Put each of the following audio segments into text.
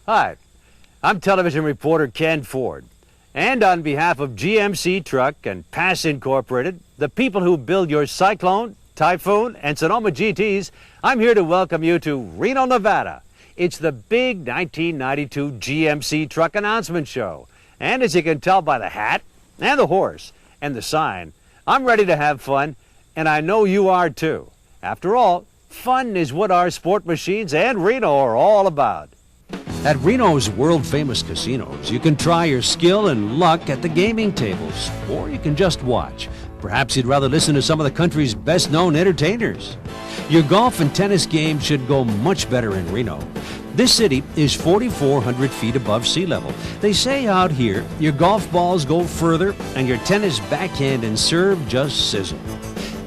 Hi, I'm television reporter Ken Ford. And on behalf of GMC Truck and Pass Incorporated, the people who build your Cyclone, Typhoon, and Sonoma GTs, I'm here to welcome you to Reno, Nevada. It's the big 1992 GMC Truck announcement show. And as you can tell by the hat, and the horse, and the sign, I'm ready to have fun, and I know you are too. After all, fun is what our sport machines and Reno are all about. At Reno's world-famous casinos, you can try your skill and luck at the gaming tables, or you can just watch. Perhaps you'd rather listen to some of the country's best-known entertainers. Your golf and tennis game should go much better in Reno. This city is 4,400 feet above sea level. They say out here, your golf balls go further and your tennis backhand and serve just sizzle.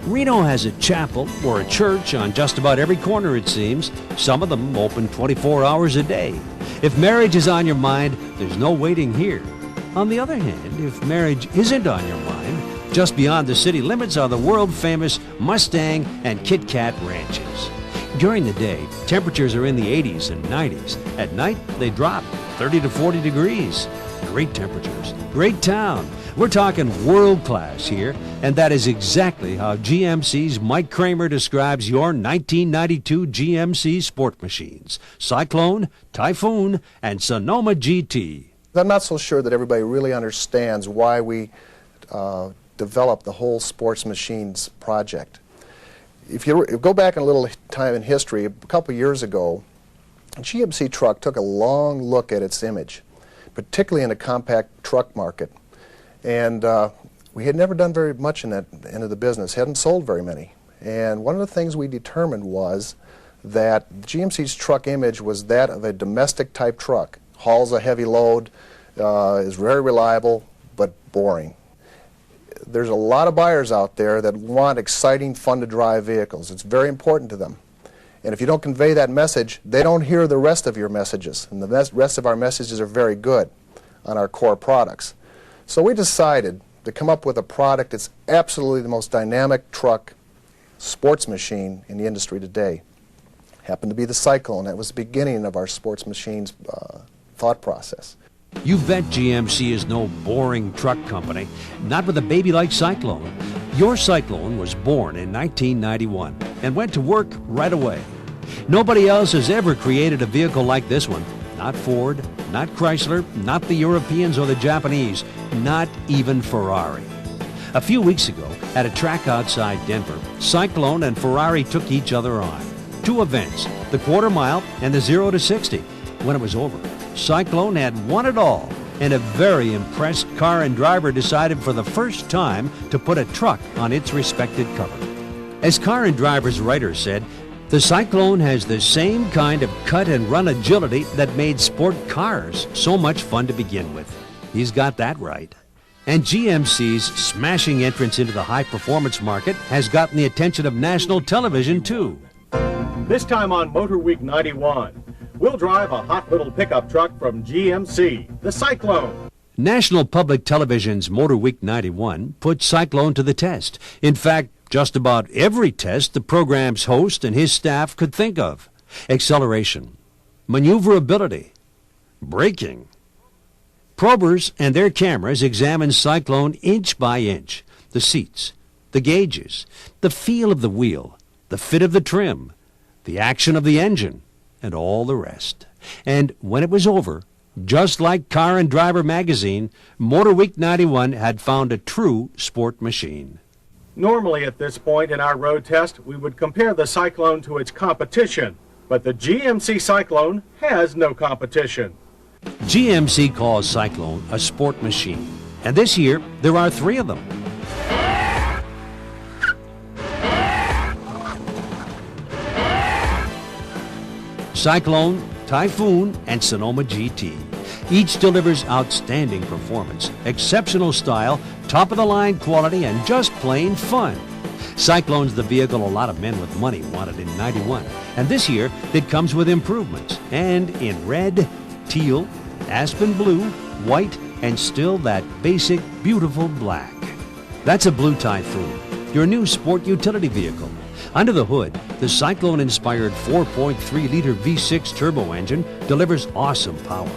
Reno has a chapel or a church on just about every corner, it seems. Some of them open 24 hours a day. If marriage is on your mind, there's no waiting here. On the other hand, if marriage isn't on your mind, just beyond the city limits are the world-famous Mustang and Kit Kat ranches. During the day, temperatures are in the 80s and 90s. At night, they drop 30 to 40 degrees. Great temperatures, great town. We're talking world class here, and that is exactly how GMC's Mike Kramer describes your 1992 GMC sport machines, Cyclone, Typhoon, and Sonoma GT. I'm not so sure that everybody really understands why we developed the whole sports machines project. If you go back in a little time in history, a couple years ago, GMC Truck took a long look at its image, particularly in the compact truck market. And we had never done very much in that end of the business, hadn't sold very many. And one of the things we determined was that GMC's truck image was that of a domestic type truck. Hauls a heavy load, is very reliable, but boring. There's a lot of buyers out there that want exciting, fun to drive vehicles. It's very important to them. And if you don't convey that message, they don't hear the rest of your messages. And the rest of our messages are very good on our core products. So we decided to come up with a product that's absolutely the most dynamic truck sports machine in the industry today. Happened to be the Cyclone. That was the beginning of our sports machines thought process. You bet GMC is no boring truck company, not with a baby like Cyclone. Your Cyclone was born in 1991 and went to work right away. Nobody else has ever created a vehicle like this one. Not Ford, not Chrysler, not the Europeans or the Japanese, not even Ferrari. A few weeks ago, at a track outside Denver, Cyclone and Ferrari took each other on. Two events, the quarter mile and the 0 to 60. When it was over, Cyclone had won it all, and a very impressed car and driver decided for the first time to put a truck on its respected cover. As Car and Driver's writer said, the Cyclone has the same kind of cut and run agility that made sport cars so much fun to begin with. He's got that right. And GMC's smashing entrance into the high-performance market has gotten the attention of national television, too. This time on MotorWeek 91, we'll drive a hot little pickup truck from GMC, the Cyclone. National Public Television's MotorWeek 91 put Cyclone to the test. In fact, just about every test the program's host and his staff could think of. Acceleration, maneuverability, braking. Probers and their cameras examined Cyclone inch by inch. The seats, the gauges, the feel of the wheel, the fit of the trim, the action of the engine, and all the rest. And when it was over, just like Car and Driver magazine, MotorWeek 91 had found a true sport machine. Normally at this point in our road test, we would compare the Cyclone to its competition, but the GMC Cyclone has no competition. GMC calls Cyclone a sport machine, and this year there are 3 of them. Cyclone, Typhoon, and Sonoma GT. Each delivers outstanding performance, exceptional style, top-of-the-line quality, and just plain fun. Cyclone's the vehicle a lot of men with money wanted in '91, and this year it comes with improvements, and in red, teal, aspen blue, white, and still that basic, beautiful black. That's a blue Typhoon, your new sport utility vehicle. Under the hood, The Cyclone-inspired 4.3-liter V6 turbo engine delivers awesome power.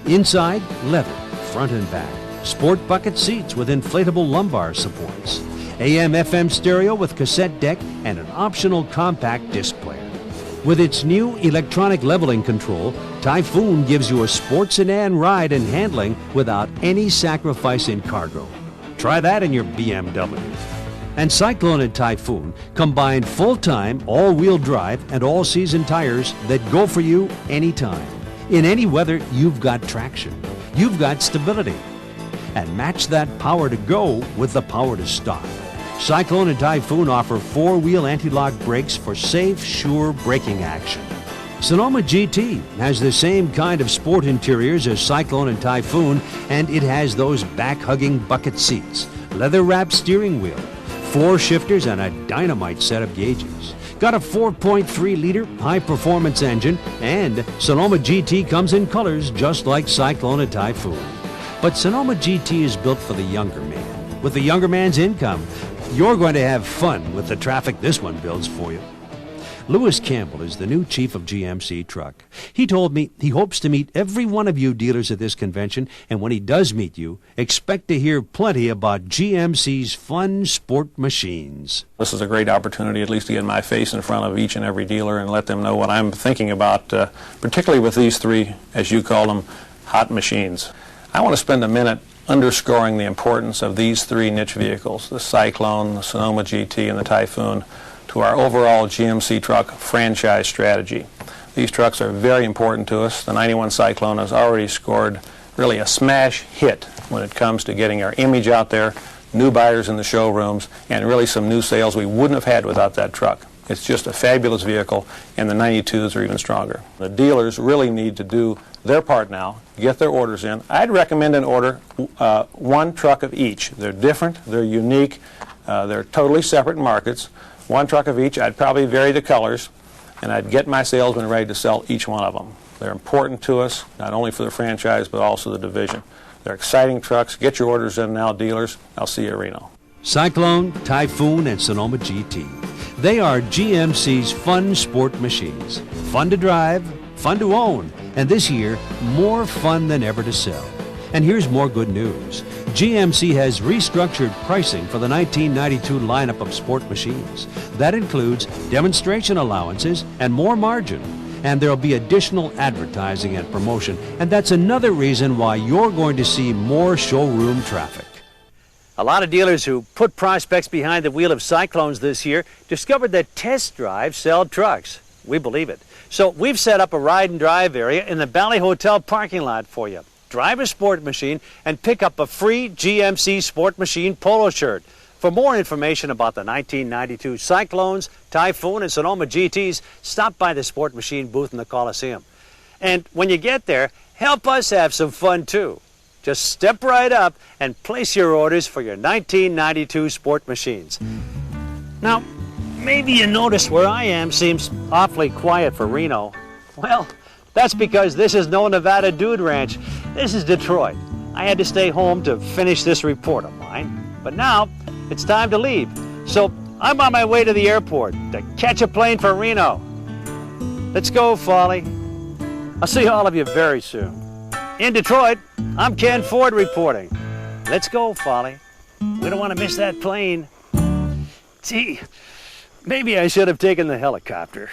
Inside, leather, front and back. Sport bucket seats with inflatable lumbar supports. AM/FM stereo with cassette deck and an optional compact disc player. With its new electronic leveling control, Typhoon gives you a sports sedan ride and handling without any sacrifice in cargo. Try that in your BMW. And Cyclone and Typhoon combine full-time, all-wheel drive and all-season tires that go for you anytime. In any weather, you've got traction. You've got stability. And match that power to go with the power to stop. Cyclone and Typhoon offer four-wheel anti-lock brakes for safe, sure braking action. Sonoma GT has the same kind of sport interiors as Cyclone and Typhoon, and it has those back-hugging bucket seats, leather-wrapped steering wheel, floor shifters, and a dynamite set of gauges. Got a 4.3-liter high-performance engine, and Sonoma GT comes in colors just like Cyclone and Typhoon. But Sonoma GT is built for the younger man. With the younger man's income, you're going to have fun with the traffic this one builds for you. Lewis Campbell is the new chief of GMC Truck. He told me he hopes to meet every one of you dealers at this convention, and when he does meet you, expect to hear plenty about GMC's fun sport machines. This is a great opportunity, at least to get my face in front of each and every dealer and let them know what I'm thinking about, particularly with these three, as you call them, hot machines. I want to spend a minute underscoring the importance of these three niche vehicles, the Cyclone, the Sonoma GT, and the Typhoon, to our overall GMC Truck franchise strategy. These trucks are very important to us. The 91 Cyclone has already scored really a smash hit when it comes to getting our image out there, new buyers in the showrooms, and really some new sales we wouldn't have had without that truck. It's just a fabulous vehicle, and the 92s are even stronger. The dealers really need to do their part now, get their orders in. I'd recommend an order, one truck of each. They're different, they're unique, they're totally separate markets. One truck of each. I'd probably vary the colors, and I'd get my salesmen ready to sell each one of them. They're important to us, not only for the franchise, but also the division. They're exciting trucks. Get your orders in now, dealers. I'll see you at Reno. Cyclone, Typhoon, and Sonoma GT. They are GMC's fun sport machines. Fun to drive, fun to own, and this year, more fun than ever to sell. And here's more good news. GMC has restructured pricing for the 1992 lineup of sport machines. That includes demonstration allowances and more margin. And there'll be additional advertising and promotion. And that's another reason why you're going to see more showroom traffic. A lot of dealers who put prospects behind the wheel of Cyclones this year discovered that test drives sell trucks. We believe it. So we've set up a ride and drive area in the Valley Hotel parking lot for you. Drive a sport machine and pick up a free GMC Sport Machine polo shirt. For more information about the 1992 Cyclones, Typhoon, and Sonoma GTs, stop by the Sport Machine booth in the Coliseum. And when you get there, help us have some fun too. Just step right up and place your orders for your 1992 Sport Machines. Now, maybe you notice where I am seems awfully quiet for Reno. Well, that's because this is no Nevada Dude Ranch. This is Detroit. I had to stay home to finish this report of mine. But now, it's time to leave. So I'm on my way to the airport to catch a plane for Reno. Let's go, Folly. I'll see all of you very soon. In Detroit, I'm Ken Ford reporting. Let's go, Folly. We don't want to miss that plane. Gee, maybe I should have taken the helicopter.